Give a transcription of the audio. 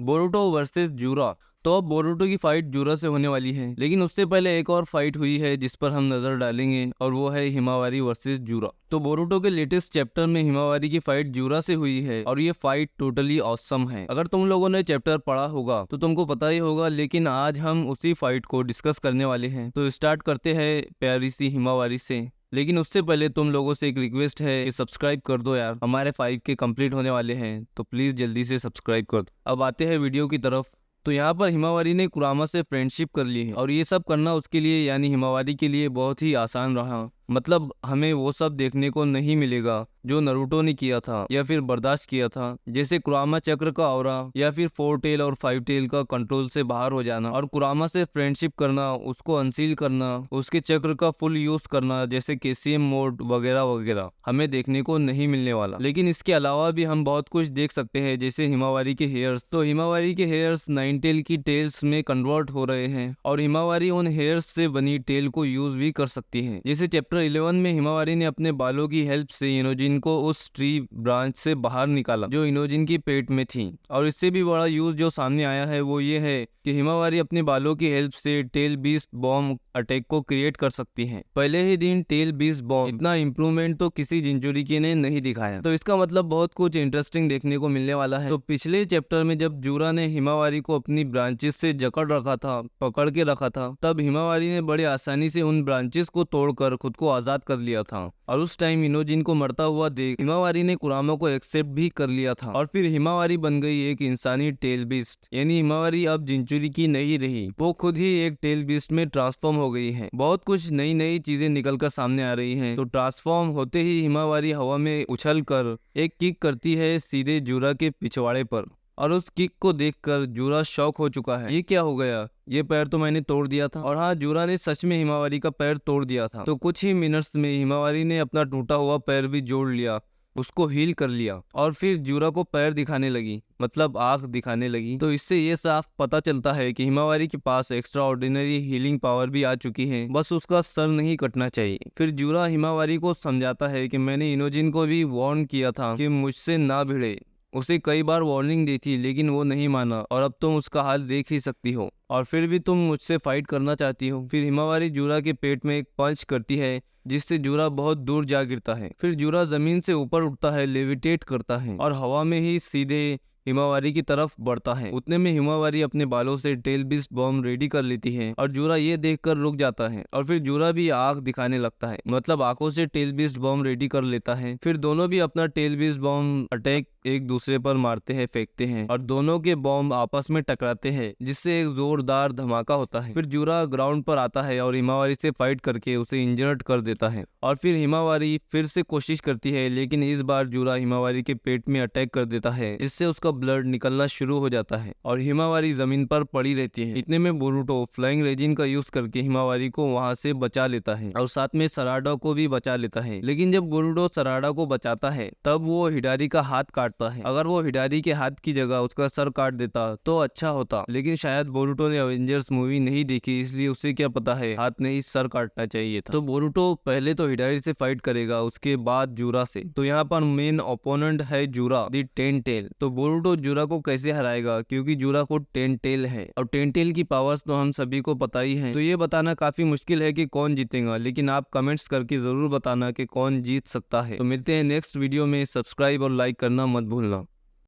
Boruto versus जूरा। तो अब Boruto की फाइट जूरा से होने वाली है, लेकिन उससे पहले एक और फाइट हुई है जिस पर हम नजर डालेंगे और वो है हिमावारी वर्सेस जूरा। तो बोरुटो के लेटेस्ट चैप्टर में हिमावारी की फाइट जूरा से हुई है और ये फाइट टोटली ऑसम है। अगर तुम लोगों ने चैप्टर पढ़ा होगा तो तुमको पता ही होगा, लेकिन आज हम उसी फाइट को डिस्कस करने वाले हैं। तो स्टार्ट करते हैं प्यारी सी हिमावारी से। लेकिन उससे पहले तुम लोगों से एक रिक्वेस्ट है कि सब्सक्राइब कर दो यार, हमारे 5 के कंप्लीट होने वाले हैं, तो प्लीज जल्दी से सब्सक्राइब कर दो। अब आते हैं वीडियो की तरफ। तो यहाँ पर हिमावारी ने कुरामा से फ्रेंडशिप कर ली है और ये सब करना उसके लिए यानी हिमावारी के लिए बहुत ही आसान रहा। मतलब हमें वो सब देखने को नहीं मिलेगा जो नरूटो ने किया था या फिर बर्दाश्त किया था, जैसे कुरामा चक्र का ऑरा या फिर 4 टेल और 5 टेल का कंट्रोल से बाहर हो जाना और कुरामा से फ्रेंडशिप करना, उसको अनसील करना, उसके चक्र का फुल यूज करना जैसे केसीएम मोड वगैरह वगैरह हमें देखने को नहीं मिलने वाला। लेकिन इसके अलावा भी हम बहुत कुछ देख सकते हैं, जैसे हिमावारी के हेयर्स। तो हिमावारी के हेयर्स 9 टेल की टेल्स में कन्वर्ट हो रहे हैं और हिमावारी उन हेयर्स से बनी टेल को यूज भी कर सकती है। जैसे चैप्टर 11 में हिमावारी ने अपने बालों की हेल्प से इनोजिन को उस ट्री ब्रांच से बाहर निकाला जो इनोजिन की पेट में थी। और इससे भी बड़ा यूज जो सामने आया है वो ये है कि हिमावारी अपने बालों की हेल्प से टेल बीस्ट बॉम्ब अटैक को क्रिएट कर सकती है। पहले ही दिन टेल बीस्ट बॉम्ब इतना इम्प्रूवमेंट तो किसी जिंजुरिकी ने नहीं दिखाया, तो इसका मतलब बहुत कुछ इंटरेस्टिंग देखने को मिलने वाला है। तो पिछले चैप्टर में जब जूरा ने हिमावारी को अपनी ब्रांचेस से जकड़ रखा था, पकड़ के रखा था, तब हिमावारी ने बड़े आसानी से उन ब्रांचेस को तोड़कर खुद को आजाद कर लिया था। और उस टाइम इनोजिन को मरता हुआ देख हिमावारी ने कुरामा को एक्सेप्ट भी कर लिया था और फिर हिमावारी बन गई एक इंसानी टेल बीस्ट। यानी हिमावारी अब जिंचुरिकी नहीं रही, वो खुद ही एक टेल बीस्ट में ट्रांसफॉर्म हो गई है। बहुत कुछ नई नई चीजें निकलकर सामने आ रही हैं। तो ट्रांसफॉर्म होते ही हिमावारी हवा में उछल कर एक किक करती है सीधे जूरा के पिछवाड़े पर और उस किक को देखकर जूरा शॉक हो चुका है। ये क्या हो गया, ये पैर तो मैंने तोड़ दिया था। और हाँ, जूरा ने सच में हिमावारी का पैर तोड़ दिया था। तो कुछ ही मिनट्स में हिमावारी ने अपना टूटा हुआ पैर भी जोड़ लिया, उसको हील कर लिया और फिर जूरा को पैर दिखाने लगी, मतलब आंख दिखाने लगी। तो इससे ये साफ पता चलता है कि हिमावारी के पास एक्स्ट्रा ऑर्डिनरी हीलिंग पावर भी आ चुकी है, बस उसका सर नहीं कटना चाहिए। फिर जूरा हिमावारी को समझाता है कि मैंने इनोजिन को भी वार्न किया था कि मुझसे ना भिड़े, उसे कई बार वार्निंग दी थी लेकिन वो नहीं माना और अब तुम उसका हाल देख ही सकती हो और फिर भी तुम मुझसे फाइट करना चाहती हो। फिर हिमावारी जूरा के पेट में एक पंच करती है जिससे जूरा बहुत दूर जा गिरता है। फिर जूरा जमीन से ऊपर उठता है, लेविटेट करता है और हवा में ही सीधे हिमावारी की तरफ बढ़ता है। उतने में हिमावारी अपने बालों से टेल बीस्ट बॉम्ब रेडी कर लेती है और जूरा ये देखकर रुक जाता है और फिर जूरा भी आंख दिखाने लगता है, मतलब आंखों से टेल बीस्ट बॉम्ब रेडी कर लेता है। फिर दोनों भी अपना टेल बीस्ट बॉम्ब अटैक एक दूसरे पर मारते हैं, फेंकते हैं और दोनों के बॉम्ब आपस में टकराते हैं जिससे एक जोरदार धमाका होता है। फिर जूरा ग्राउंड पर आता है और हिमावारी से फाइट करके उसे इंजर्ड कर देता है और फिर हिमावारी फिर से कोशिश करती है, लेकिन इस बार जूरा हिमावारी के पेट में अटैक कर देता है जिससे उसका ब्लड निकलना शुरू हो जाता है और हिमावारी जमीन पर पड़ी रहती है। इतने में बोरुटो फ्लाइंग रेजिन का यूज करके हिमावारी को वहां से बचा लेता है और साथ में सराडा को भी बचा लेता है। लेकिन जब बोरुटो सराडा को बचाता है तब वो हिडारी का हाथ काटता है। अगर वो हिडारी के हाथ की जगह उसका सर काट देता तो अच्छा होता, लेकिन शायद बोरुटो ने अवेंजर्स मूवी नहीं देखी, इसलिए उसे क्या पता है हाथ नहीं सर काटना चाहिए था। तो बोरुटो पहले तो हिडारी से फाइट करेगा, उसके बाद जूरा से। तो यहाँ पर मेन ओपोनेंट है जूरा दी 10 टेल। तो बोरुटो जूरा को कैसे हराएगा, क्योंकि जूरा को 10 टेल है और 10 टेल की पावर्स तो हम सभी को पता ही है। तो ये बताना काफी मुश्किल है कि कौन जीतेगा, लेकिन आप कमेंट्स करके जरूर बताना कि कौन जीत सकता है। तो मिलते हैं नेक्स्ट वीडियो में, सब्सक्राइब और लाइक करना मत भूलना।